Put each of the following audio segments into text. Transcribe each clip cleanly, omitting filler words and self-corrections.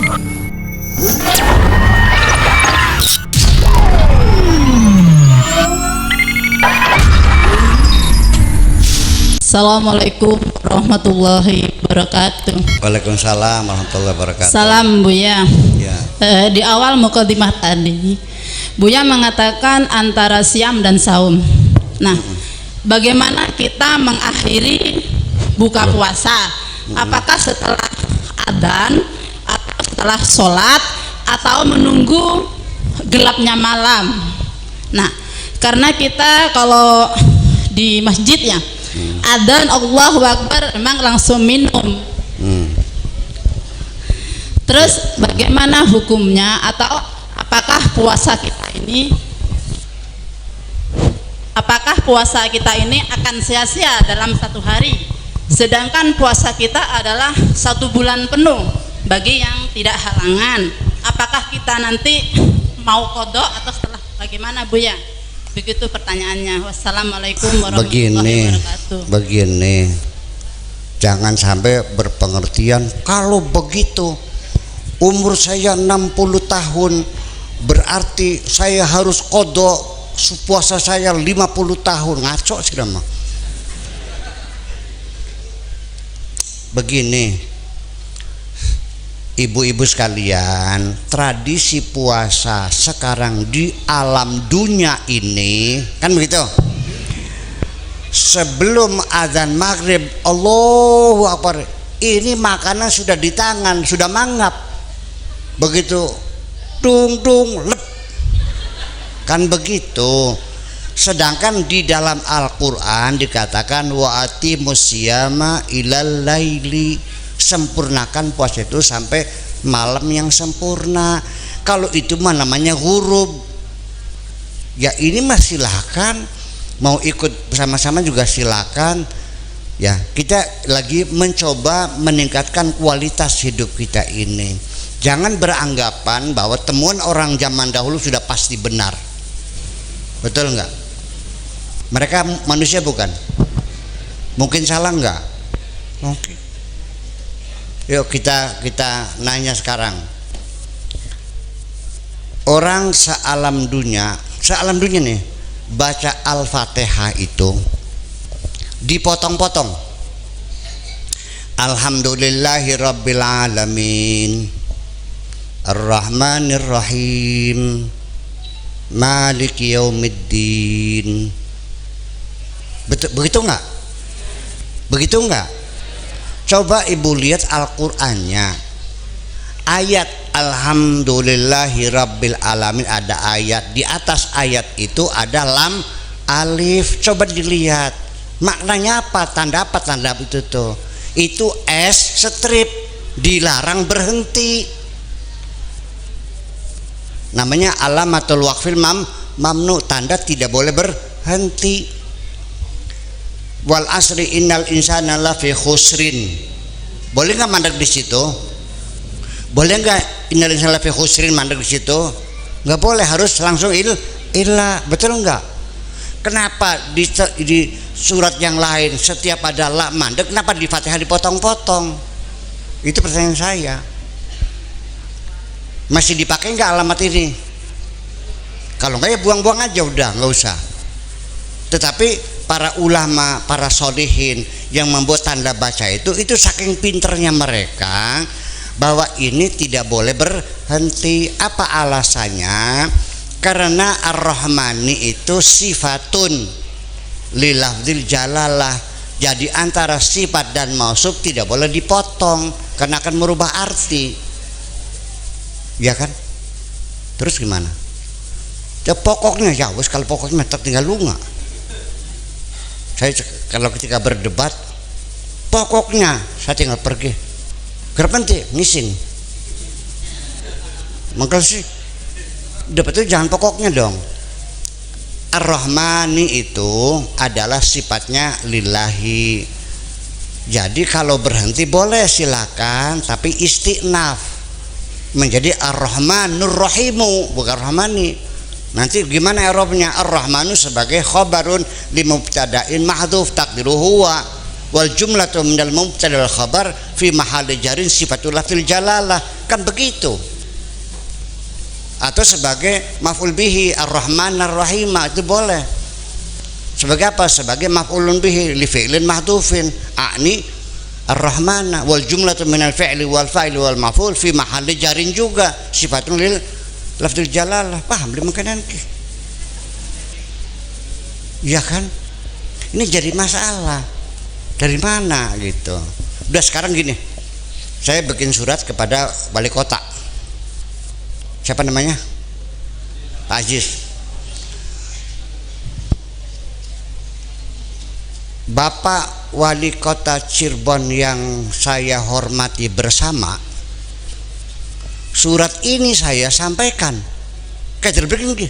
Assalamualaikum warahmatullahi wabarakatuh. Waalaikumsalam warahmatullahi wabarakatuh. Salam Buya. Ya. Di awal mukadimah tadi, Buya mengatakan antara siam dan saum. Nah, bagaimana kita mengakhiri buka puasa? Apakah setelah adzan atau setelah sholat atau menunggu gelapnya malam? Nah, karena kita kalau di masjid ya, adzan Allahu Akbar memang langsung minum. Terus bagaimana hukumnya, atau apakah puasa kita ini akan sia-sia dalam satu hari, sedangkan puasa kita adalah 1 bulan penuh bagi yang tidak halangan? Apakah kita nanti mau qadha atau setelah, bagaimana Bu ya? Begitu pertanyaannya. Wassalamualaikum warahmatullahi wabarakatuh. Begini, jangan sampai berpengertian kalau begitu umur saya 60 tahun berarti saya harus qadha puasa saya 50 tahun. Ngaco sih nama. Begini, ibu-ibu sekalian, tradisi puasa sekarang di alam dunia ini kan begitu. Sebelum azan maghrib Allahu Akbar, ini makanan sudah di tangan, sudah mangap. Begitu dung dung lep, kan begitu. Sedangkan di dalam Al-Quran dikatakan wa atimus siyama ilal laili, sempurnakan puasa itu sampai malam yang sempurna. Kalau itu mah namanya ghurub. Ya ini mah silakan, mau ikut bersama-sama juga silakan. Ya, kita lagi mencoba meningkatkan kualitas hidup kita ini. Jangan beranggapan bahwa temuan orang zaman dahulu sudah pasti benar. Betul enggak? Mereka manusia bukan? Mungkin salah enggak? Oke. Yuk kita nanya sekarang. Orang sealam dunia nih baca Al-Fatihah itu dipotong-potong. Alhamdulillahirabbil alamin, Ar-Rahmanir-Rahim, Maliki Yaumiddin. Begitu enggak? Begitu enggak? Coba ibu lihat Al-Qur'annya. Ayat Alhamdulillahirabbil alamin, ada ayat, di atas ayat itu ada lam alif. Coba dilihat maknanya apa, tanda itu tuh. Itu es strip, dilarang berhenti. Namanya alamatul waqfil mamnu, tanda tidak boleh berhenti. Wal asri innal insana lafi khusrin. Boleh nggak mandek di situ? Boleh nggak innal insana lafi khusrin mandek di situ? Nggak boleh, harus langsung illa. Betul nggak? Kenapa di surat yang lain setiap ada la mandek, kenapa di Fatihah dipotong-potong? Itu pertanyaan saya. Masih dipakai nggak alamat ini? Kalau nggak ya buang-buang aja, udah nggak usah. Tetapi para ulama, para sholihin yang membuat tanda baca itu saking pinternya mereka bahwa ini tidak boleh berhenti. Apa alasannya? Karena Ar-Rahmani itu sifatun lilafdzil jalalah. Jadi antara sifat dan mausuf tidak boleh dipotong karena akan merubah arti. Ya kan? Terus gimana? Ya pokoknya ya wes, kalau pokoknya tinggal lunga. Saya kalau ketika berdebat, pokoknya saya tinggal pergi. Gerpenti ngisin. Maka sih debat itu jangan pokoknya dong. Ar-Rahmani itu adalah sifatnya lillahi. Jadi kalau berhenti boleh silakan, tapi istinaf menjadi Ar-Rahmanur Rahimu, bukan Rahmani. Nanti gimana i'rabnya? Ar-Rahmanu sebagai khabarun li mubtada'in mahdhuf taqdiruhu huwa wal jumlatu minal mubtada wal khabar fi mahalli jarin sifatul lafzil jalalah, kan begitu. Atau sebagai maf'ul bihi ar-rahman ar-rahim itu boleh. Sebagai apa? Sebagai maf'ulun bihi li fi'lin mahdhufin a'ni ar-rahmana, wal jumlatu minal fi'li wal fa'ili wal maf'ul fi mahalli jarin juga sifatul lil lafzil jalalah. Paham belum makanan ki? Ya kan? Ini jadi masalah. Dari mana gitu? Udah sekarang gini. Saya bikin surat kepada wali kota. Siapa namanya? Pak Aziz. Bapak wali kota Cirebon yang saya hormati bersama, surat ini saya sampaikan. Kayak begini.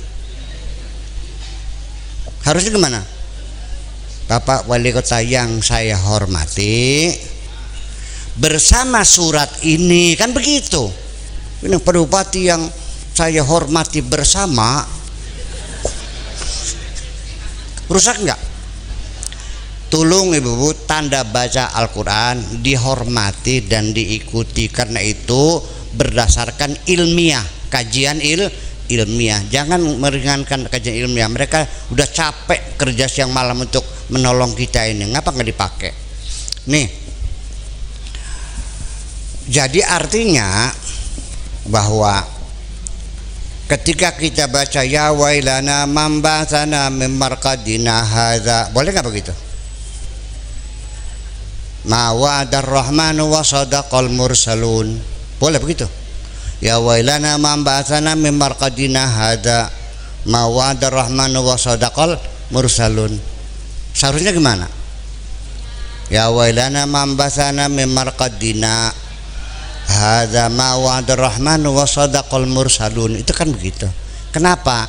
Harusnya gimana? Bapak wali kota yang saya hormati, bersama surat ini, kan begitu. Ini Pak Bupati yang saya hormati bersama, rusak enggak? Tolong ibu-ibu, tanda baca Al-Quran dihormati dan diikuti, karena itu berdasarkan ilmiah, kajian ilmiah. Jangan meringankan kajian ilmiah. Mereka udah capek kerja siang malam untuk menolong kita ini, ngapa nggak dipakai? Nih, jadi artinya bahwa ketika kita baca ya wailana mambatsana mim marqadina hadza, boleh nggak begitu? Ma wa'adar rahmanu wa sadaqal mursalun, boleh begitu? Ya wailana mambatsana mim marqadina hadza ma wa'adar rahmanu wa sadaqal mursalun. Seharusnya gimana? Ya wailana mambatsana mim marqadina hadza ma wa'adar rahmanu wa sadaqal mursalun. Itu kan begitu. Kenapa?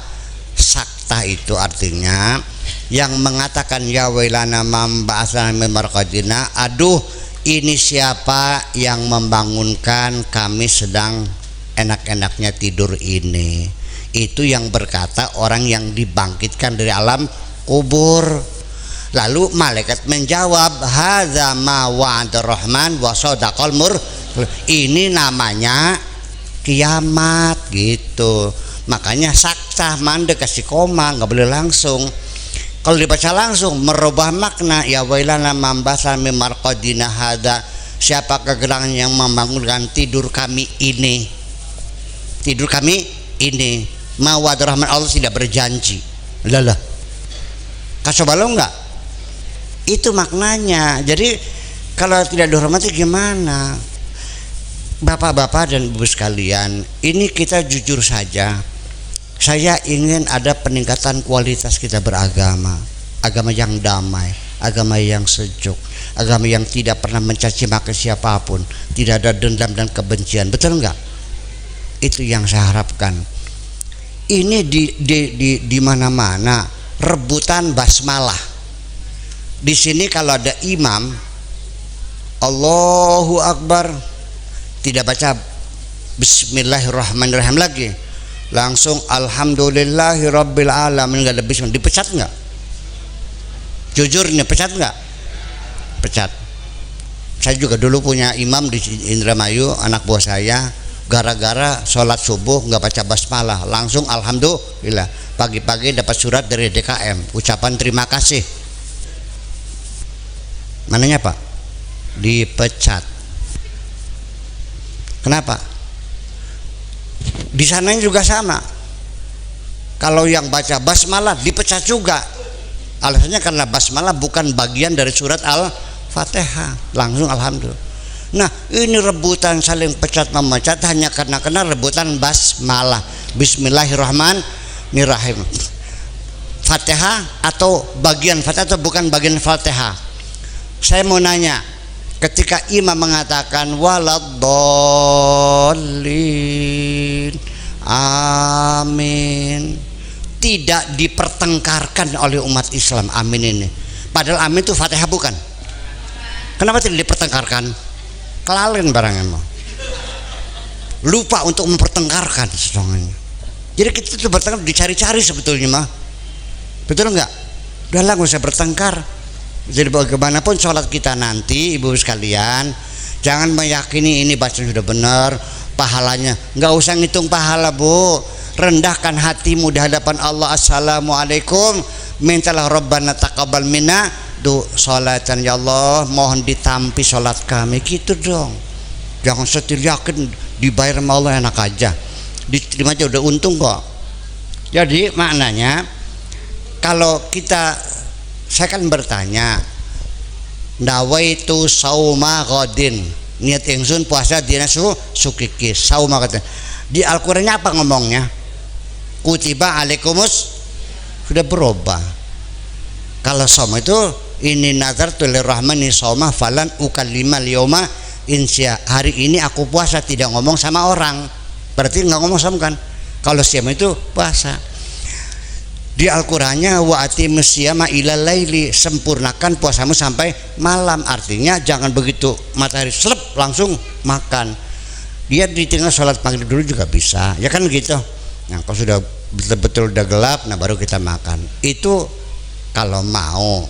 Sakta itu artinya yang mengatakan ya wailana mamba'asana min marqadina, aduh ini siapa yang membangunkan kami sedang enak-enaknya tidur ini. Itu yang berkata orang yang dibangkitkan dari alam kubur. Lalu malaikat menjawab hadza ma wa'adar rahman wa sadaqal mursalun. Ini namanya kiamat gitu. Makanya sakta mandek kasih koma, nggak boleh langsung. Kalau dibaca langsung merubah makna. Ya wailana mambatsana mim marqadina hadza, siapa gerangan yang membangunkan tidur kami ini. Tidur kami ini. Ma wa'adar rahman, Allah tidak berjanji. Lah. Kasih balong enggak? Itu maknanya. Jadi kalau tidak dihormati gimana? Bapak-bapak dan ibu sekalian, ini kita jujur saja. Saya ingin ada peningkatan kualitas kita beragama, agama yang damai, agama yang sejuk, agama yang tidak pernah mencaci maki siapapun, tidak ada dendam dan kebencian. Betul enggak? Itu yang saya harapkan. Ini di mana-mana rebutan basmalah. Di sini kalau ada imam Allahu Akbar, tidak baca Bismillahirrahmanirrahim lagi, langsung Alhamdulillahirabbil alamin, enggak ada bismillah, dipecat enggak? Jujur nih, pecat enggak? Pecat. Saya juga dulu punya imam di Indramayu, anak buah saya, gara-gara sholat subuh nggak baca basmalah, langsung alhamdulillah pagi-pagi dapat surat dari DKM ucapan terima kasih. Mananya Pak? Dipecat. Kenapa? Di sana juga sama. Kalau yang baca basmalah dipecat juga. Alasannya karena basmalah bukan bagian dari surat Al-Fatihah. Langsung alhamdulillah. Nah, ini rebutan saling pecat memecat hanya karena rebutan basmalah. Bismillahirrahmanirrahim. Fatihah atau bagian Fatihah atau bukan bagian Fatihah. Saya mau nanya, ketika imam mengatakan waladdallin amin, tidak dipertengkarkan oleh umat Islam amin ini. Padahal amin itu Fatihah bukan? Kenapa tidak dipertengkarkan? Kelalen barangnya mau. Lupa untuk mempertengkarkan setengahnya. Jadi kita itu bertengkar dicari-cari sebetulnya mah. Betul enggak? Udah lah, nggak usah bertengkar. Jadi bagaimanapun sholat kita nanti, ibu sekalian, jangan meyakini ini baca sudah benar, pahalanya. Nggak usah ngitung pahala, Bu. Rendahkan hatimu di hadapan Allah. Assalamualaikum, mintalah Rabbana taqabbal minna du sholatan, ya Allah mohon ditampi sholat kami, gitu dong. Jangan setir yakin dibayar sama Allah, enak aja, diterima aja udah untung kok. Jadi maknanya kalau kita, saya kan bertanya, nawaitu sauma ghadin, niat ingsun puasa dina sukiki sauma ghadin. Di Al-Qur'annya apa ngomongnya? Kutiba alaikumus, sudah berubah. Kalau saum itu ini nazartu lirrahmani sauma falan ukallima liyoma insya, hari ini aku puasa, tidak ngomong sama orang, berarti nggak ngomong sama kan. Kalau siam itu puasa. Di Al-Qur'annya wa atimus siyama ilal laili, sempurnakan puasamu sampai malam, artinya jangan begitu matahari selep langsung makan. Dia di tengah sholat maghrib dulu juga bisa, ya kan gitu. Nah, kalau sudah betul-betul udah gelap, nah baru kita makan. Itu kalau mau,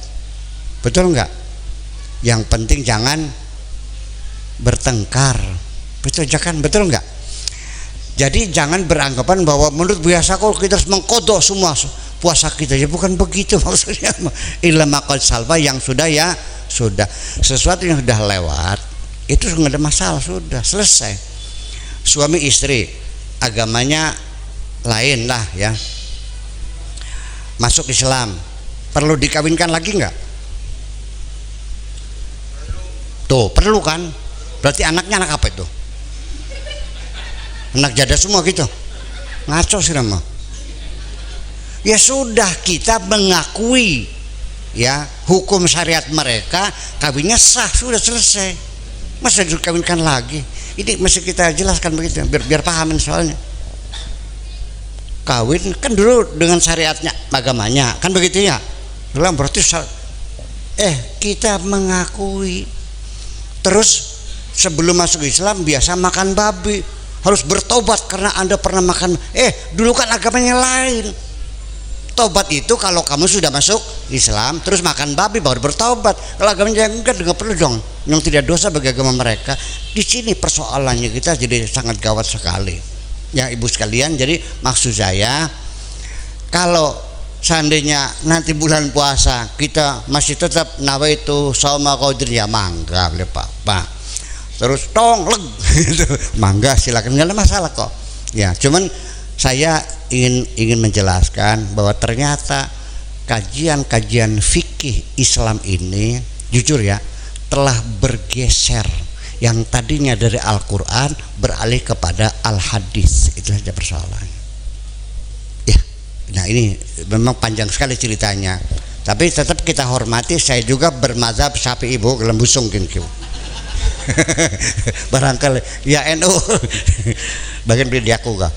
betul nggak? Yang penting jangan bertengkar, betul jangan, betul nggak? Jadi jangan beranggapan bahwa menurut biasa kok kita harus mengkodok semua puasa kita, ya bukan begitu maksudnya. Ilmu maqad salfa, yang sudah ya sudah, sesuatu yang sudah lewat itu nggak ada masalah, sudah selesai. Suami istri agamanya lain lah ya, masuk Islam, perlu dikawinkan lagi nggak? Tuh perlu kan, berarti anaknya anak apa itu? Anak jada semua gitu, ngaco sih nama. Ya sudah, kita mengakui ya hukum syariat mereka, kawinnya sah, sudah selesai. Masa dikawinkan lagi? Ini mesti kita jelaskan begitu, biar pahamin soalnya. Kawin kan dulu dengan syariatnya, agamanya kan begitu ya. Dalam berarti kita mengakui. Terus sebelum masuk Islam biasa makan babi, harus bertobat karena Anda pernah makan. Dulu kan agamanya lain. Tobat itu kalau kamu sudah masuk Islam terus makan babi baru bertobat. Kalau agamanya enggak perlu dong, yang tidak dosa bagi agama mereka. Di sini persoalannya kita jadi sangat gawat sekali ya ibu sekalian. Jadi maksud saya, kalau seandainya nanti bulan puasa kita masih tetap nawaitu shauma qadir, ya mangga boleh Pak. Terus tong leg gitu, mangga silakan, nggak ada masalah kok ya. Cuman saya ingin menjelaskan bahwa ternyata kajian-kajian fikih Islam ini jujur ya telah bergeser, yang tadinya dari Al-Quran beralih kepada Al-Hadis. Itu saja persoalannya ya. Nah ini memang panjang sekali ceritanya, tapi tetap kita hormati. Saya juga bermazhab Syafi'i, ibu gelembusung gitu. Barangkali ya NU bagian beli aku gak.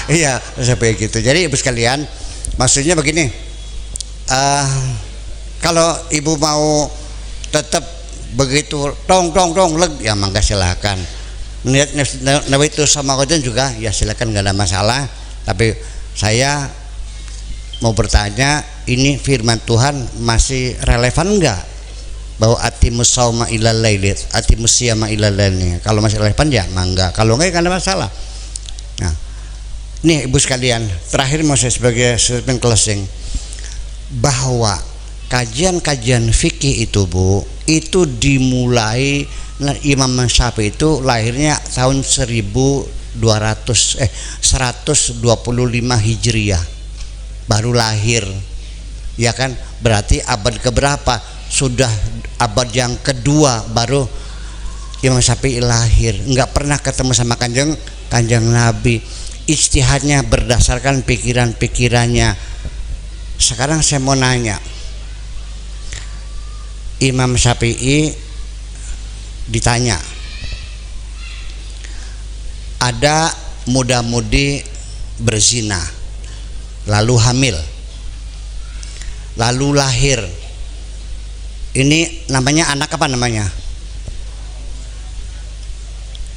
Iya sampai gitu. Jadi ibu sekalian, maksudnya begini, kalau ibu mau tetap begitu tong leg, ya mangga silakan. Niat nawaitu sama qadir juga ya silakan, nggak ada masalah. Tapi saya mau bertanya, ini firman Tuhan masih relevan nggak? Bahwa atimus sauma ilal laili, atimus siyama ilal laili. Kalau masih relevan ya mangga, kalau enggak ada masalah. Nah, nih ibu sekalian, terakhir mau saya sebagai statement closing, bahwa kajian-kajian fikih itu Bu, itu dimulai Imam Syafi'i itu lahirnya tahun 125 Hijriah baru lahir ya kan, berarti abad keberapa? Sudah abad yang kedua baru Imam Syafi'i lahir. Nggak pernah ketemu sama kanjeng Nabi. Ijtihadnya berdasarkan pikiran-pikirannya. Sekarang saya mau nanya, Imam Syafi'i ditanya, ada muda-mudi berzina lalu hamil lalu lahir, ini namanya anak apa namanya?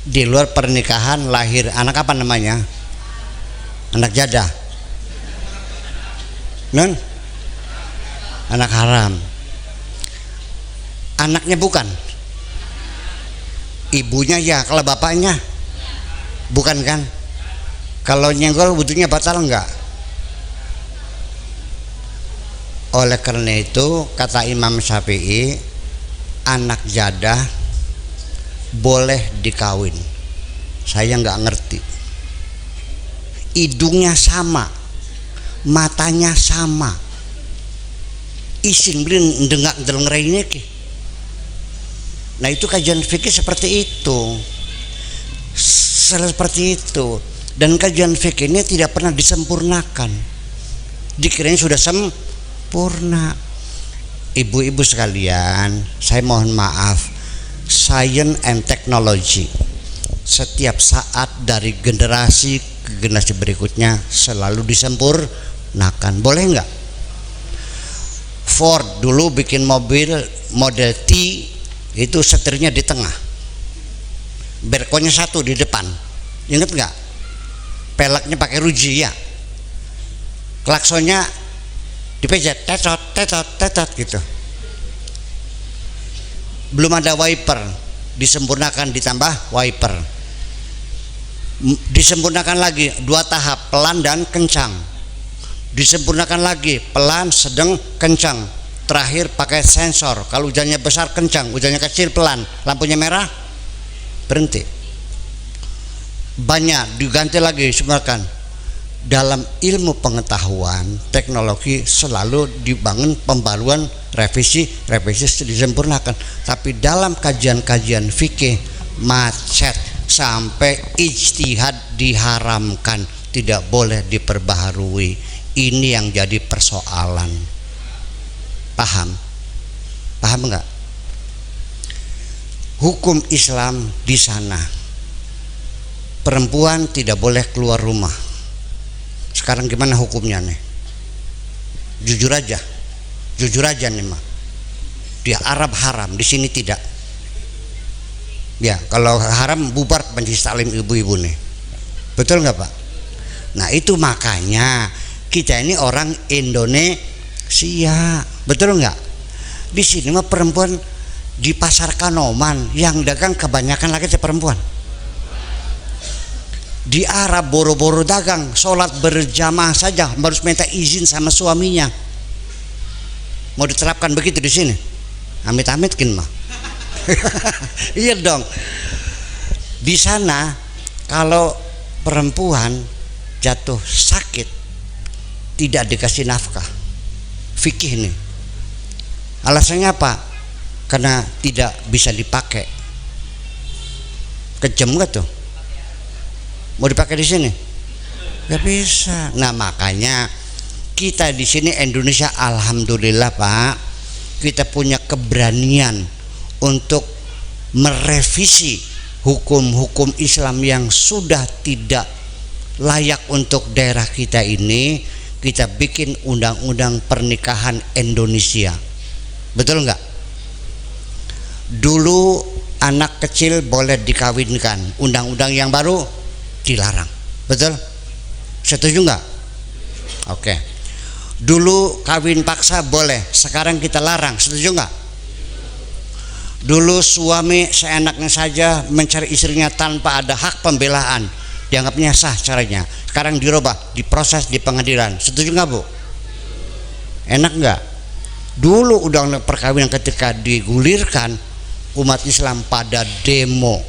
Di luar pernikahan lahir anak apa namanya? Anak jadah, anak haram. Anaknya bukan, ibunya ya. Kalau bapaknya bukan kan? Kalau nyenggol wudunya batal enggak? Oleh karena itu kata Imam Syafi'i, anak jadah boleh dikawin. Saya nggak ngerti. Hidungnya sama, matanya sama, isin beli dengak delengreinya ki. Nah itu kajian fikih seperti itu, seperti itu. Dan kajian fikih ini tidak pernah disempurnakan. Dikiranya sudah sempurna. Ibu-ibu sekalian, saya mohon maaf, science and technology setiap saat dari generasi ke generasi berikutnya selalu disempurnakan. Boleh nggak? Ford dulu bikin mobil model T, itu setirnya di tengah, berkonya satu di depan, inget nggak? Peleknya pakai ruji ya, klaksonnya dipencet, tetot tetot tetot gitu. Belum ada wiper, disempurnakan ditambah wiper, disempurnakan lagi 2 tahap, pelan dan kencang, disempurnakan lagi pelan, sedang, kencang, terakhir pakai sensor. Kalau hujannya besar kencang, hujannya kecil pelan, lampunya merah berhenti. Banyak diganti lagi, disempurnakan. Dalam ilmu pengetahuan teknologi selalu dibangun pembaruan, revisi disempurnakan. Tapi dalam kajian-kajian fikih macet sampai ijtihad diharamkan, tidak boleh diperbaharui. Ini yang jadi persoalan. Paham enggak? Hukum Islam di sana, perempuan tidak boleh keluar rumah. Sekarang gimana hukumnya nih? Jujur aja nih mah. Di Arab haram, di sini tidak. Ya, kalau haram bubar majelis taklim ibu-ibu nih. Betul nggak Pak? Nah itu makanya kita ini orang Indonesia, betul nggak? Di sini mah perempuan di pasar Kanoman yang dagang kebanyakan laki perempuan. Di Arab boro-boro dagang, sholat berjamaah saja harus minta izin sama suaminya. Mau diterapkan begitu di sini? Amit-amit kin mah. Iya dong. Di sana kalau perempuan jatuh sakit tidak dikasih nafkah. Fikih nih. Alasannya apa? Karena tidak bisa dipakai. Kejam gak tuh? Mau dipakai di sini? Gak bisa. Nah makanya kita di sini Indonesia, alhamdulillah Pak, kita punya keberanian untuk merevisi hukum-hukum Islam yang sudah tidak layak untuk daerah kita ini. Kita bikin undang-undang pernikahan Indonesia. Betul nggak? Dulu anak kecil boleh dikawinkan, undang-undang yang baru dilarang. Betul? Setuju nggak? Oke. Dulu kawin paksa boleh, sekarang kita larang. Setuju nggak? Dulu suami seenaknya saja mencari istrinya tanpa ada hak pembelaan, dianggapnya sah caranya. Sekarang dirubah, diproses di pengadilan. Setuju nggak Bu? Enak nggak? Dulu undang-undang perkawinan ketika digulirkan, umat Islam pada demo.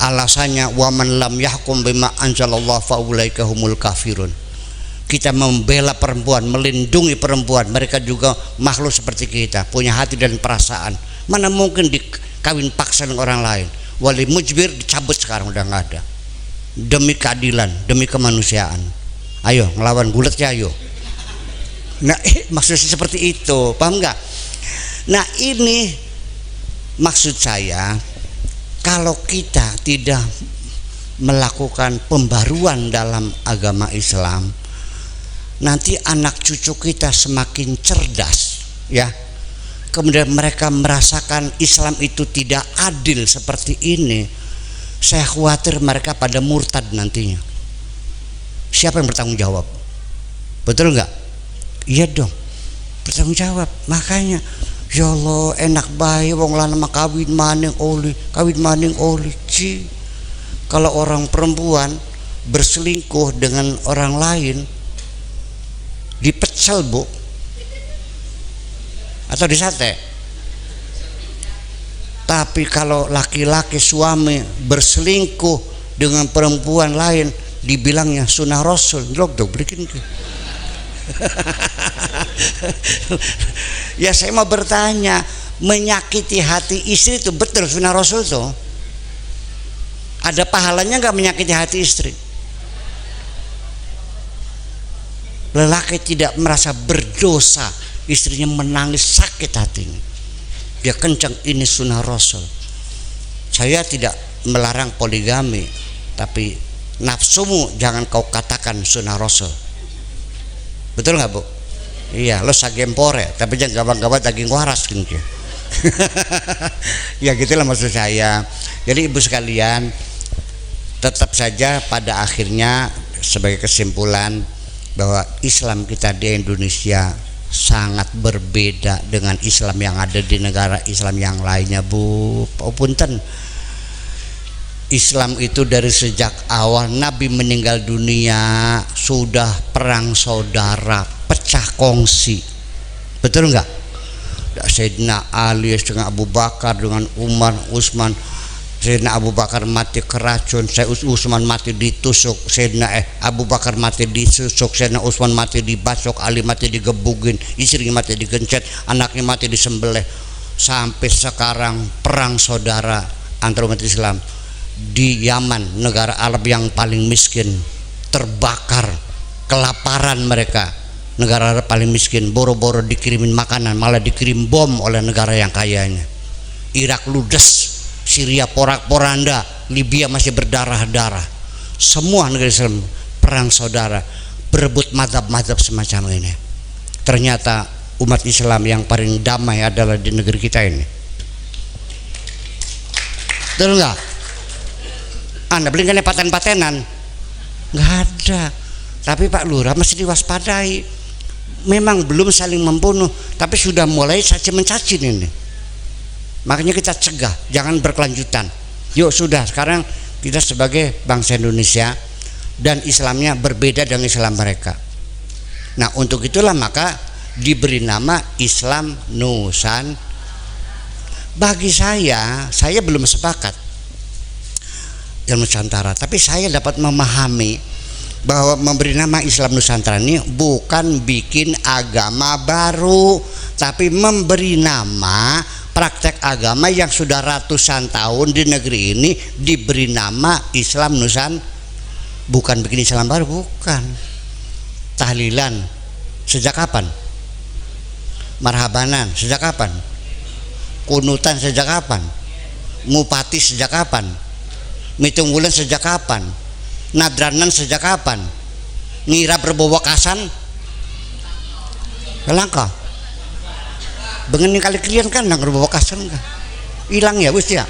Alasannya waman lam yahkum bima anzalallah faulaika humul kafirun. Kita membela perempuan, melindungi perempuan. Mereka juga makhluk seperti kita, punya hati dan perasaan. Mana mungkin dikawin paksa dengan orang lain? Wali mujbir dicabut sekarang udah nggak ada. Demi keadilan, demi kemanusiaan. Ayo ngelawan gulat ya ayo. Nah maksudnya seperti itu, paham nggak? Nah ini maksud saya, kalau kita tidak melakukan pembaruan dalam agama Islam, nanti anak cucu kita semakin cerdas, ya. Kemudian mereka merasakan Islam itu tidak adil seperti ini. Saya khawatir mereka pada murtad nantinya. Siapa yang bertanggung jawab? Betul nggak? Iya dong, bertanggung jawab. Makanya Ya Allah, enak bae wong lanang kawin maning oli ci. Kalau orang perempuan berselingkuh dengan orang lain dipecel, Bu, atau disate. Tapi kalau laki-laki suami berselingkuh dengan perempuan lain dibilangnya sunnah Rasul. Dok bikin ya saya mau bertanya, menyakiti hati istri itu betul sunnah Rasul tuh? Ada pahalanya nggak menyakiti hati istri? Lelaki tidak merasa berdosa, istrinya menangis sakit hatinya, dia kencang, ini sunnah Rasul. Saya tidak melarang poligami, tapi nafsumu jangan kau katakan sunnah Rasul. Betul nggak, Bu? Iya, lo sagempore, tapi jangan gawang-gawang daging waras gitu. Ya gitulah maksud saya. Jadi ibu sekalian, tetap saja pada akhirnya sebagai kesimpulan bahwa Islam kita di Indonesia sangat berbeda dengan Islam yang ada di negara Islam yang lainnya, Bu. Punten. Islam itu dari sejak awal Nabi meninggal dunia sudah perang saudara, pecah kongsi. Betul enggak? Sayyidina Ali dengan Abu Bakar, dengan Umar, Utsman. Sayyidina Abu Bakar mati keracun, Sayyidina Utsman mati ditusuk, Abu Bakar mati disusuk, Sayyidina Utsman mati dibacok, Ali mati digebugin, istrinya mati digencet, anaknya mati disembelih. Sampai sekarang perang saudara antara umat Islam di Yaman, negara Arab yang paling miskin, terbakar, kelaparan mereka. Negara Arab paling miskin, boro-boro dikirimin makanan, malah dikirim bom oleh negara yang kayanya. Irak ludes, Syria porak-poranda, Libya masih berdarah-darah. Semua negara Islam perang saudara, berebut mazhab-mazhab semacam ini. Ternyata umat Islam yang paling damai adalah di negeri kita ini. Betul enggak? Anda belikan paten-patenan? Nggak ada. Tapi Pak Lurah masih diwaspadai. Memang belum saling membunuh, tapi sudah mulai caci-mencaci ini. Makanya kita cegah, jangan berkelanjutan. Yuk sudah, sekarang kita sebagai bangsa Indonesia dan Islamnya berbeda dengan Islam mereka. Nah, untuk itulah maka diberi nama Islam Nusantara. Bagi saya belum sepakat Islam Nusantara, tapi saya dapat memahami bahwa memberi nama Islam Nusantara ini bukan bikin agama baru, tapi memberi nama praktek agama yang sudah ratusan tahun di negeri ini, diberi nama Islam Nusantara. Bukan bikin Islam baru, bukan. Tahlilan sejak kapan? Marhabanan sejak kapan? Kunutan sejak kapan? Mupati sejak kapan? Mitung bulan sejak kapan? Nadranan sejak kapan? Ngira berbobakasan langka bengen kali kalian kan nang berbobakasan kan hilang ya wis ya.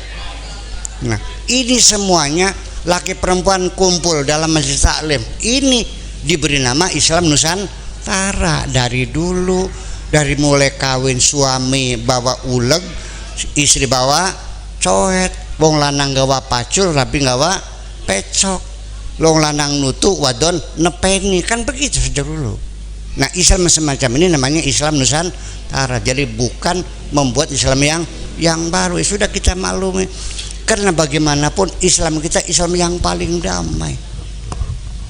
Nah, ini semuanya laki perempuan kumpul dalam masjid taklim, ini diberi nama Islam Nusantara. Dari dulu, dari mulai kawin suami bawa uleg, istri bawa coet, wong lanang gawa pacul tapi gawa pecok, wong lanang nutu wadon nepeni, kan begitu sejak dulu. Nah, Islam semacam ini namanya Islam Nusantara. Jadi bukan membuat Islam yang baru. Ya sudah, kita maklumi, karena bagaimanapun Islam kita Islam yang paling damai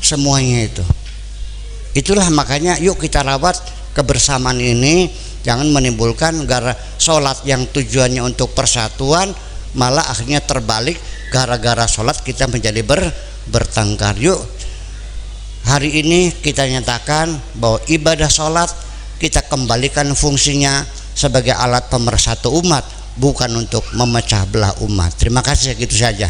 semuanya itu. Itulah makanya yuk kita rawat kebersamaan ini, jangan menimbulkan gara sholat yang tujuannya untuk persatuan malah akhirnya terbalik, gara-gara sholat kita menjadi bertengkar. Yuk hari ini kita nyatakan bahwa ibadah sholat kita kembalikan fungsinya sebagai alat pemersatu umat, bukan untuk memecah belah umat. Terima kasih, gitu saja.